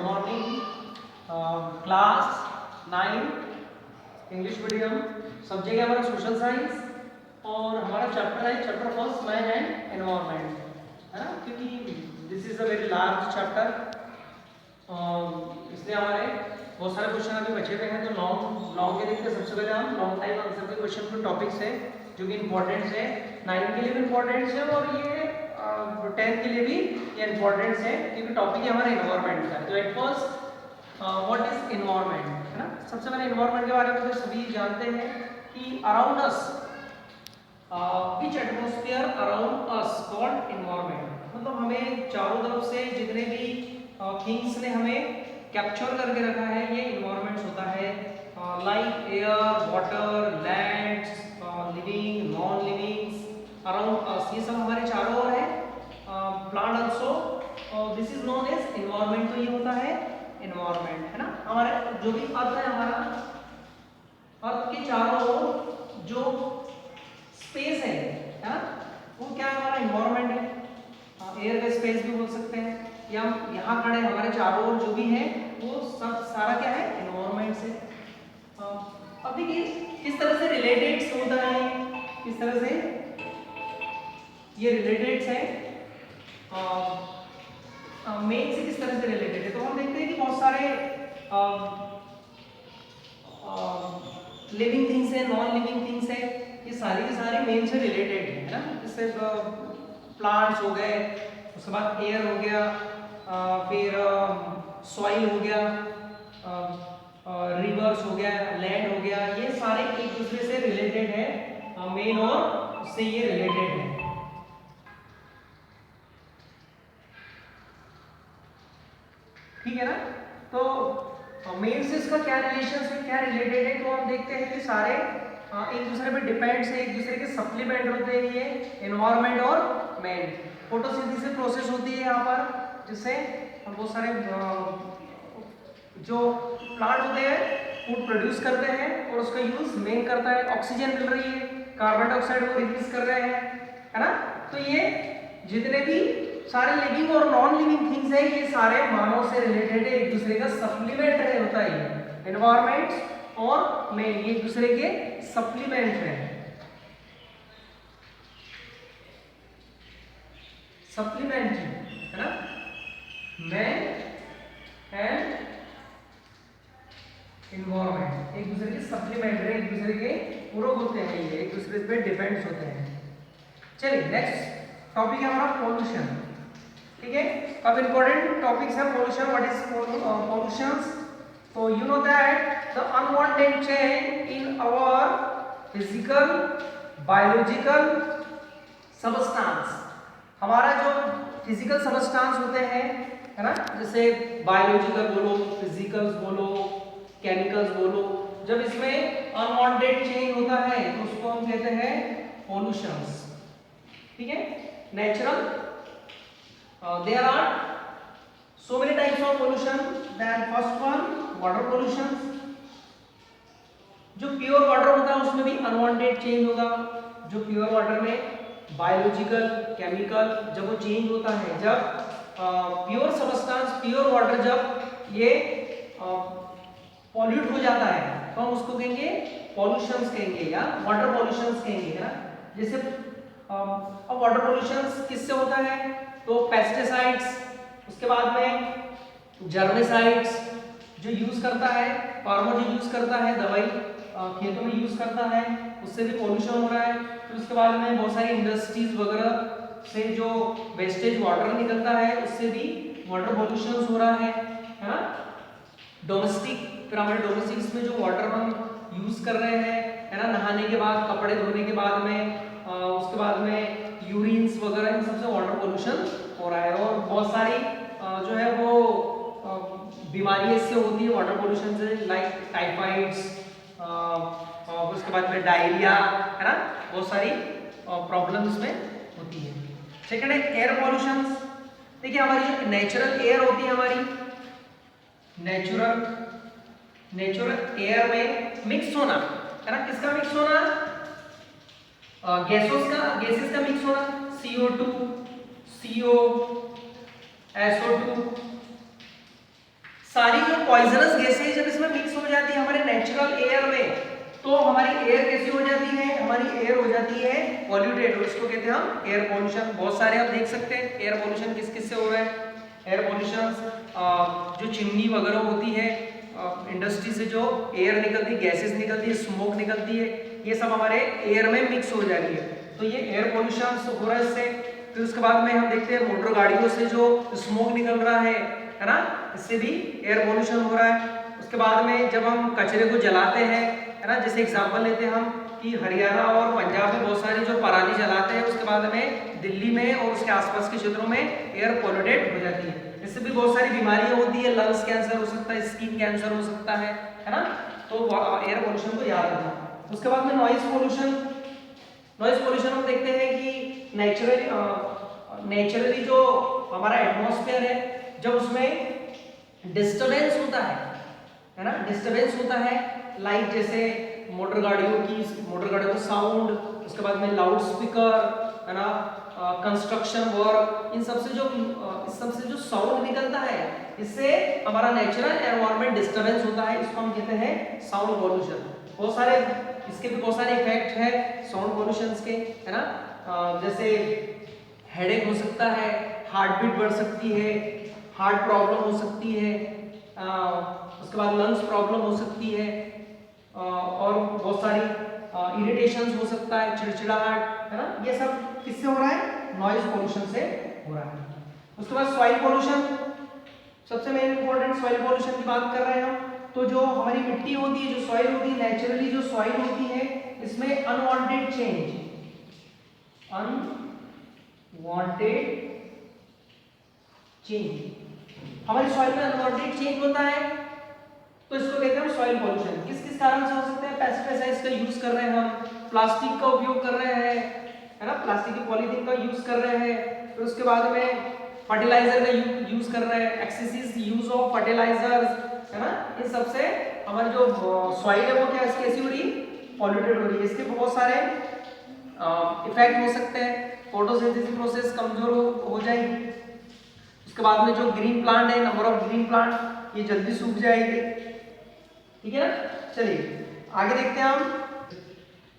Morning. Class 9 English medium, subject है हमारा social science और हमारा चैप्टर है chapter first man and environment, है ना, क्योंकि this is a very large chapter, इसलिए हमारे बहुत सारे क्वेश्चन अभी बचे हुए हैं। तो लॉन्ग के देखते सबसे पहले हम लॉन्ग टाइम आंसर के क्वेश्चन के टॉपिक्स है जो कि इंपॉर्टेंट है, 9 के लिए भी इंपॉर्टेंट है और ये 10 के लिए भी ये इंपॉर्टेंट है क्योंकि टॉपिक है हमारा एनवायरनमेंट का। तो at first what is environment, है ना। सबसे पहले एनवायरनमेंट के बारे में तो सभी जानते हैं कि around us which atmosphere around us called environment, मतलब हमें चारों तरफ से जितने भी थिंग्स ने हमें कैप्चर करके रखा है ये एनवायरनमेंट होता है, like air, water, land, living, non living around us, ये सब हमारे चारों ओर है। Plant also, this is known as environment, तो ये होता है एनवायरनमेंट, है ना। हमारे जो भी अर्थ है, हमारा अर्थ के चारों ओर जो स्पेस है ना, वो क्या है, हमारा एनवायरनमेंट है। एयर का स्पेस भी बोल सकते हैं, या हम यहाँ खड़े हमारे चारों ओर जो भी है वो सब सारा क्या है, एनवायरनमेंट से। अब देखिए किस तरह से रिलेटेड होता है, किस तरह से ये रिलेटेड है, मेन से किस तरह से रिलेटेड है। तो हम देखते हैं कि बहुत सारे लिविंग थिंग्स है, नॉन लिविंग थिंग्स है, ये सारी की सारी मेन से रिलेटेड है ना। जैसे प्लांट्स हो गए, उसके बाद एयर हो गया, फिर सॉइल हो गया, रिवर्स हो गया, लैंड हो गया, ये सारे एक दूसरे से रिलेटेड है, मेन और उससे ये रिलेटेड है। ठीक है ना। तो मेन से इसका क्या रिलेशन है, क्या रिलेटेड है, तो हम देखते हैं कि सारे एक दूसरे पे डिपेंड्स है, एक दूसरे के सप्लीमेंट होते हैं ये एनवायरनमेंट और मैन। फोटोसिंथेसिस प्रोसेस होती है यहाँ पर, जिससे बहुत सारे जो प्लांट होते हैं फूड प्रोड्यूस करते हैं और उसका यूज मेन करता है, ऑक्सीजन मिल रही है, कार्बन डाइऑक्साइड को रिलीज कर रहे हैं, है ना। तो ये जितने भी सारे लिविंग और नॉन लिविंग थिंग्स है ये सारे मानव से रिलेटेड है, एक दूसरे का सप्लीमेंट है होता है एनवायरनमेंट और मैन, ये एक दूसरे के सप्लीमेंट है, सप्लीमेंट है ना। मैन एंड एनवायरनमेंट एक दूसरे के सप्लीमेंट है, एक दूसरे के पूरक होते हैं, ये एक दूसरे पे डिपेंड्स होते हैं। चलिए नेक्स्ट टॉपिक है हमारा पोल्यूशन, ठीक है। अब इंपॉर्टेंट टॉपिक्स है पोल्यूशन, व्हाट इज पोल्यूशन। तो you know that the unwanted change in our physical biological substance, हमारा जो फिजिकल सबस्टेंस होते हैं, है ना, जैसे बायोलॉजिकल बोलो, फिजिकल्स बोलो, केमिकल्स बोलो, जब इसमें अनवांटेड चेंज होता है तो उसको हम कहते हैं पोल्यूशंस, ठीक है। Natural there are so many types of pollution, that first one water pollution, जो प्योर वाटर होता है उसमें भी अनवांटेड चेंज होगा, जो प्योर वाटर में बायोलॉजिकल केमिकल जब वो चेंज होता है, जब प्योर सबस्टेंस प्योर वाटर जब ये पॉल्यूट हो जाता है तो हम उसको कहेंगे पॉल्यूशंस कहेंगे या वाटर पॉल्यूशंस कहेंगे, है ना। जैसे अब वाटर पॉल्यूशंस किससे होता है, तो पेस्टिसाइड्स, उसके बाद में जर्मिसाइड्स जो यूज करता है, फार्मर जो यूज करता है, दवाई खेतों में यूज करता है, उससे भी पॉल्यूशन हो रहा है। फिर उसके बाद में बहुत सारी इंडस्ट्रीज वगैरह से जो वेस्टेज वाटर निकलता है उससे भी वाटर पॉल्यूशन हो रहा है ना। डोमेस्टिक, फिर हमारे डोमेस्टिक्स में जो वाटर हम यूज कर रहे हैं, है ना, नहाने के बाद, कपड़े धोने के बाद में, उसके बाद में यूरिन्स वगैरह, इन सबसे वाटर पोल्यूशन हो रहा है। और बहुत सारी जो है वो बीमारियां इससे होती है वाटर पोल्यूशन से, लाइक टाइफाइड्स, उसके बाद में डायरिया, है ना, बहुत सारी प्रॉब्लम्स में होती है। सेकंड है एयर पोल्यूशन। देखिए हमारी जो नेचुरल एयर होती है, हमारी नेचुरल एयर में मिक्स होना, है ना, किसका मिक्स होना, गैसेस का मिक्स होना, CO2, CO, SO2, सारी जो पॉइजनस गैसें जब इसमें मिक्स हो जाती है हमारे नेचुरल एयर में, तो हमारी एयर कैसी हो जाती है, हमारी एयर हो जाती है पॉल्यूटेड, इसको कहते हैं हम एयर पॉल्यूशन। बहुत सारे आप देख सकते हैं एयर पॉल्यूशन किस किस से हो रहा है। एयर पॉल्यूशन जो चिमनी वगैरह होती है, इंडस्ट्री से जो एयर निकलती है, गैसेस निकलती है, स्मोक निकलती है, ये सब हमारे एयर में मिक्स हो जा रही है, तो ये एयर पॉल्यूशन हो रहा है इससे। फिर उसके बाद में हम देखते हैं मोटर गाड़ियों से जो स्मोक निकल रहा है ना, इससे भी एयर पॉल्यूशन हो रहा है। उसके बाद में जब हम कचरे को जलाते हैं, है ना, जैसे एग्जांपल लेते हैं हम कि हरियाणा और पंजाब में बहुत सारी जो पराली जलाते हैं, उसके बाद में दिल्ली में और उसके आसपास के क्षेत्रों में एयर पॉल्यूटेड हो जाती है। इससे भी बहुत सारी बीमारियां होती है, लंग्स कैंसर हो सकता है, स्किन कैंसर हो सकता है ना, तो एयर पॉल्यूशन को याद रखना। उसके बाद में नॉइज पोल्यूशन। नॉइज पोल्यूशन हम देखते हैं कि नेचुरली जो हमारा एटमॉस्फेयर है, जब उसमें डिस्टरबेंस होता है ना, डिस्टरबेंस होता है, लाइक जैसे मोटर गाड़ियों का साउंड, उसके बाद में लाउड स्पीकर, है ना, कंस्ट्रक्शन वर्क, इस सब से जो साउंड निकलता है, इससे हमारा नेचुरल एनवायरनमेंट डिस्टरबेंस होता है, इसको हम कहते हैं साउंड पोल्यूशन। बहुत सारे इसके भी बहुत सारे इफेक्ट है साउंड पोल्यूशन के, है ना, जैसे हेडेक हो सकता है, हार्ट बीट बढ़ सकती है, हार्ट प्रॉब्लम हो सकती है, उसके बाद लंग्स प्रॉब्लम हो सकती है, और बहुत सारी इरिटेशंस हो सकता है, चिड़चिड़ाहट, है ना, ये सब किससे हो रहा है, नॉइज पोल्यूशन से हो रहा है। उसके बाद सॉइल पोल्यूशन, सबसे मेन इंपॉर्टेंट सॉइल पोल्यूशन की बात कर रहे हैं हम, तो जो हमारी मिट्टी होती है, जो सॉइल होती है, नेचुरली जो सॉइल होती है, इसमें अनवांटेड चेंज हमारी सॉइल में अनवांटेड चेंज होता है, तो इसको कहते हैं सॉइल पोल्यूशन। किस किस कारण से हो सकता है, पेस्टिसाइड्स का यूज कर रहे हैं हम, प्लास्टिक का उपयोग कर रहे हैं, है ना, प्लास्टिक की पॉलीथीन का यूज कर रहे हैं, फिर उसके बाद में फर्टिलाइजर का यूज कर रहे हैं, एक्सेसिव यूज ऑफ फर्टिलाइजर्स, है ना, इन सब से हमारी जो सॉइल है वो क्या कैसी हो रही है, पॉल्यूटेड हो रही है। इसके बहुत सारे इफेक्ट हो सकते हैं, फोटोसिंथेसिस प्रोसेस कमजोर हो जाएगी, उसके बाद में जो ग्रीन प्लांट है, नंबर ऑफ ग्रीन प्लांट, ये जल्दी सूख जाएंगे, ठीक है ना। चलिए आगे देखते हैं हम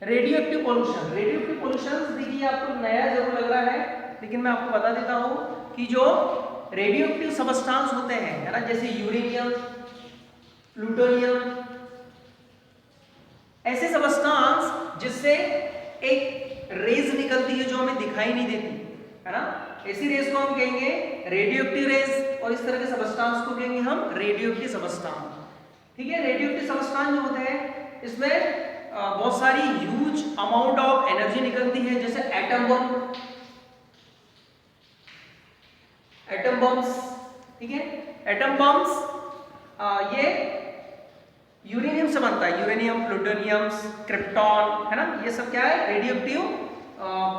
radio active pollution. Radio active pollution देखिए आपको नया जरूर लग रहा है, लेकिन मैं आपको बता देता हूं कि जो रेडियो एक्टिव सबस्टांस होते हैं, है ना, जैसे यूरेनियम, प्लूटोनियम, ऐसे सबस्टांस जिससे एक रेज निकलती है जो हमें दिखाई नहीं देती, है ना, ऐसी रेज को हम कहेंगे रेडियो एक्टिव रेज, और इस तरह के सबस्टांस को कहेंगे हम रेडियो एक्टिव सबस्टांस, ठीक है। रेडियो एक्टिव सबस्टांस जो होते हैं, इसमें बहुत सारी ह्यूज अमाउंट ऑफ एनर्जी निकलती है, जैसे एटम बम्स, ठीक है, एटम बम्स ये यूरेनियम से बनता है, यूरेनियम, प्लूटोनियम, क्रिप्टॉन, है ना, ये सब क्या है, रेडियो एक्टिव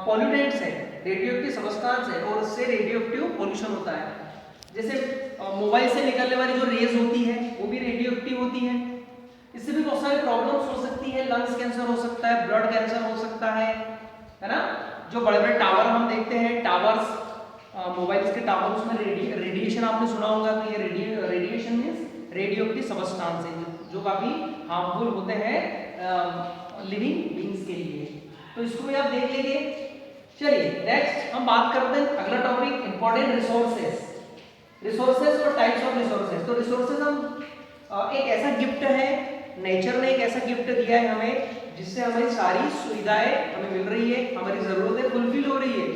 पॉल्यूटेंट्स है, रेडियो एक्टिव सबस्टांस है, और उससे रेडियो एक्टिव पोल्यूशन होता है। जैसे मोबाइल से निकलने वाली जो रेज होती है वो भी रेडियो एक्टिव होती है, इससे भी बहुत सारी प्रॉब्लम्स हो सकती है, लंग्स कैंसर हो सकता है, ब्लड कैंसर हो सकता है ना। जो बड़े बड़े टावर हम देखते हैं, टावर्स, मोबाइल्स के टावर, उसमें रेडिएशन आपने सुना होगा, तो ये radiation means radio active substance है जो काफी हार्मफुल होते हैं लिविंग बीइंग्स के लिए, तो इसको भी आप देख लीजिए। चलिए नेक्स्ट हम बात करते हैं अगला टॉपिक, इंपॉर्टेंट रिसोर्सेज और टाइप्स ऑफ रिसोर्सेज। तो रिसोर्सेज हम एक ऐसा गिफ्ट है, नेचर ने एक ऐसा गिफ्ट दिया है हमें, जिससे हमारी सारी सुविधाएं हमें मिल रही है, हमारी जरूरतें फुलफिल हो रही है,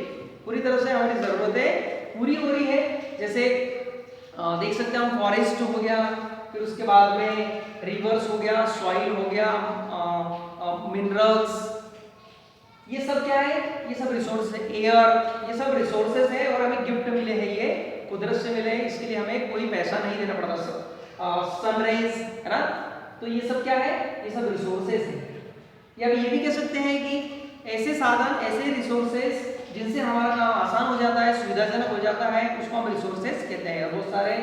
पूरी तरह से हमारी जरूरतें पूरी हो रही है। जैसे देख सकते हैं हम, फॉरेस्ट हो गया, फिर उसके बाद में रिवर्स हो गया, सॉइल हो गया, मिनरल्स, ये सब क्या है, ये सब रिसोर्स है, एयर, ये सब रिसोर्सेज है, और हमें गिफ्ट मिले हैं, ये कुदरत से मिले हैं, इसके लिए हमें कोई पैसा नहीं देना पड़ता। सनराइज, है ना, तो ये सब क्या है, ये सब रिसोर्सेज है। या ये भी कह सकते हैं कि ऐसे साधन, ऐसे रिसोर्सेज जिनसे हमारा काम आसान हो जाता है, सुविधाजनक हो जाता है, उसको हम रिसोर्सेज कहते हैं। बहुत सारे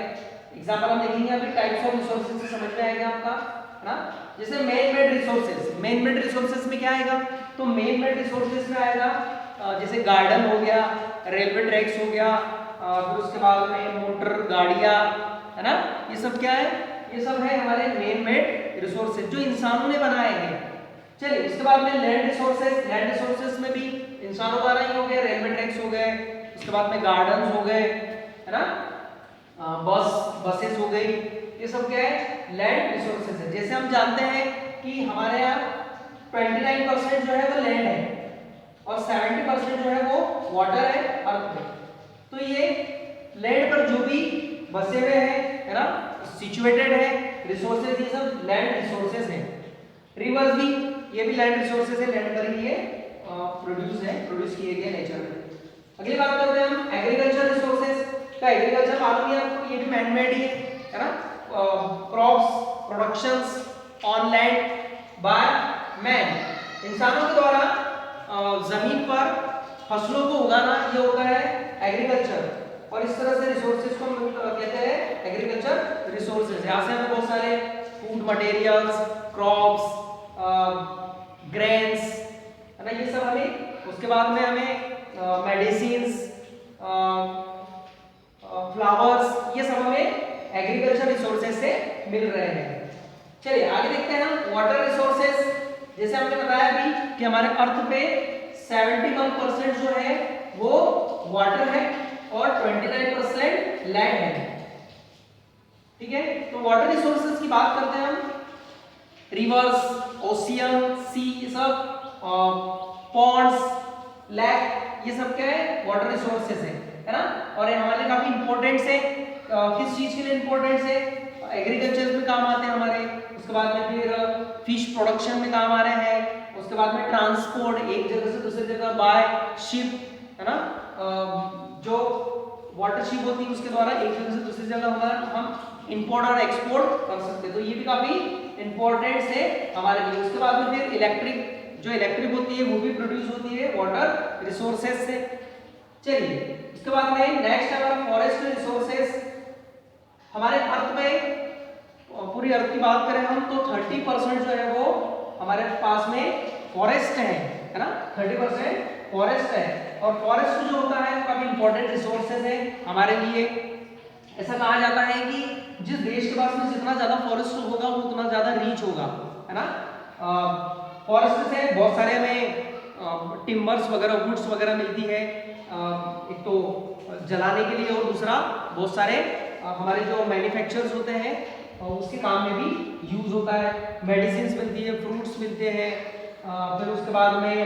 एग्जांपल हम देखेंगे अभी, टाइप्स ऑफ रिसोर्सेज से समझ में आएगा आपका, है ना। जैसे man made resources, man made resources में क्या आएगा, तो मैन मेड रिसोर्सेज में आएगा जैसे गार्डन हो गया, रेलवे ट्रैक्स हो गया, फिर उसके बाद में मोटर गाड़ियाँ, है ना, ये सब क्या है, ये सब है हमारे मेन मेड रिसोर्सेज जो इंसानों ने बनाए हैं। चलिए इसके बाद में लैंड रिसोर्सेज, लैंड रिसोर्सेज में भी इंसानों द्वारा ही हो गए, रेलवे ट्रैक्स हो गए, उसके बाद में गार्डन्स हो गए, है ना, बसेस हो गई, ये सब क्या है, लैंड रिसोर्सेज है। जैसे हम जानते हैं कि हमारे यहाँ 29% जो है वो लैंड है और 70% जो है वो वाटर है अर्थ पे। तो ये लैंड पर जो भी बसे हुए हैं, है ना, सिचुएटेड है रिसोर्सेज, ये सब लैंड रिसोर्सेज हैं। रिवर्स भी, ये भी लैंड रिसोर्सेज है, लैंड पर ही ये प्रोड्यूस किए गए नेचर में। अगली बात करते हैं हम एग्रीकल्चर रिसोर्सेज का। एग्रीकल्चर मालूम है आपको, ये भी मैन मेड ही है ना, crops productions on land by man, इंसानों के द्वारा जमीन पर फसलों को उगाना, ये होता है एग्रीकल्चर। और इस तरह से रिसोर्सेज को हम कहते हैं एग्रीकल्चर रिसोर्सेज। यहाँ से हमें बहुत सारे फूड मटेरियल्स, क्रॉप्स, ग्रेन्स, है ना, ये सब हमें, उसके बाद में हमें मेडिसिन्स, फ्लावर्स, ये सब हमें एग्रीकल्चर रिसोर्सेज से मिल रहे हैं। चलिए आगे देखते हैं हम वाटर रिसोर्सेज। जैसे हमने बताया अभी कि हमारे अर्थ पे 71% जो है वो वाटर है और 29% लैंड है, ठीक है। तो वाटर रिसोर्सेज की बात करते हैं हम, रिवर्स, ओशियन, सी, ये सब, पॉन्ड्स, लेक, ये सब क्या है, वाटर रिसोर्सेज है ना। और ये हमारे लिए काफी इंपॉर्टेंट है। किस चीज के लिए इंपॉर्टेंट है, एग्रीकल्चर में काम आते हैं हमारे, उसके बाद में फिर फिश प्रोडक्शन में काम आ रहे हैं, उसके बाद में ट्रांसपोर्ट एक जगह से दूसरी जगह बाय शिप, है ना, जो वाटर शिप होती है उसके द्वारा एक जगह से दूसरी जगह हम इंपोर्ट और एक्सपोर्ट कर सकते हैं। तो ये भी काफी इंपॉर्टेंट है हमारे लिए। उसके बाद में फिर इलेक्ट्रिक, जो इलेक्ट्रिक होती है वो भी प्रोड्यूस होती है वाटर रिसोर्सेज से। चलिए इसके बाद में नेक्स्ट है हमारा फॉरेस्ट रिसोर्सेज। हमारे अर्थ में, पूरी अर्थ की बात करें हम, तो 30% जो है वो हमारे पास में फॉरेस्ट है ना, 30% फॉरेस्ट है। और फॉरेस्ट जो होता है वो काफी इंपॉर्टेंट रिसोर्सेज है हमारे लिए। ऐसा कहा जाता है कि जिस देश के पास में जितना ज्यादा फॉरेस्ट होगा वो उतना ज्यादा रीच होगा, है ना। फॉरेस्ट से बहुत सारे हमें टिम्बर्स वगैरह, वुड्स वगैरह मिलती है, एक तो जलाने के लिए और दूसरा बहुत सारे हमारे जो मैन्युफैक्चरर्स होते हैं उसके काम में भी यूज होता है। मेडिसिन्स मिलती है, फ्रूट्स मिलते हैं, फिर उसके बाद में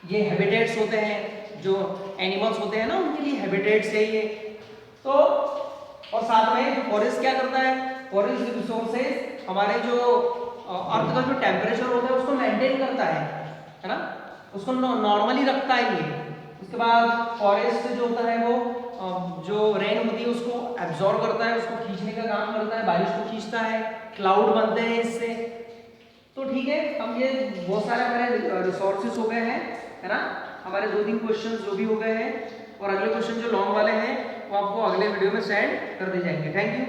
ये हैबिटेट्स होते हैं, जो एनिमल्स होते हैं ना उनके लिए हैबिटेट्स है ये। तो और साथ में फॉरेस्ट क्या करता है, फॉरेस्ट रिसोर्सेज हमारे जो अर्थ का जो टेम्परेचर होता है उसको मेंटेन करता है ना, उसको नॉर्मली रखता है ये। उसके बाद फॉरेस्ट जो होता है वो जो रेन होती है उसको एब्जॉर्ब करता है, उसको खींचने का काम करता है, बारिश को खींचता है, क्लाउड बनते हैं इससे। तो ठीक है, हम ये बहुत सारे हमारे रिसोर्सेज हो गए हैं, है ना, हमारे 2-3 क्वेश्चन जो भी हो गए हैं, और अगले क्वेश्चन जो लॉन्ग वाले हैं वो आपको अगले वीडियो में सेंड कर दिए जाएंगे। Thank you.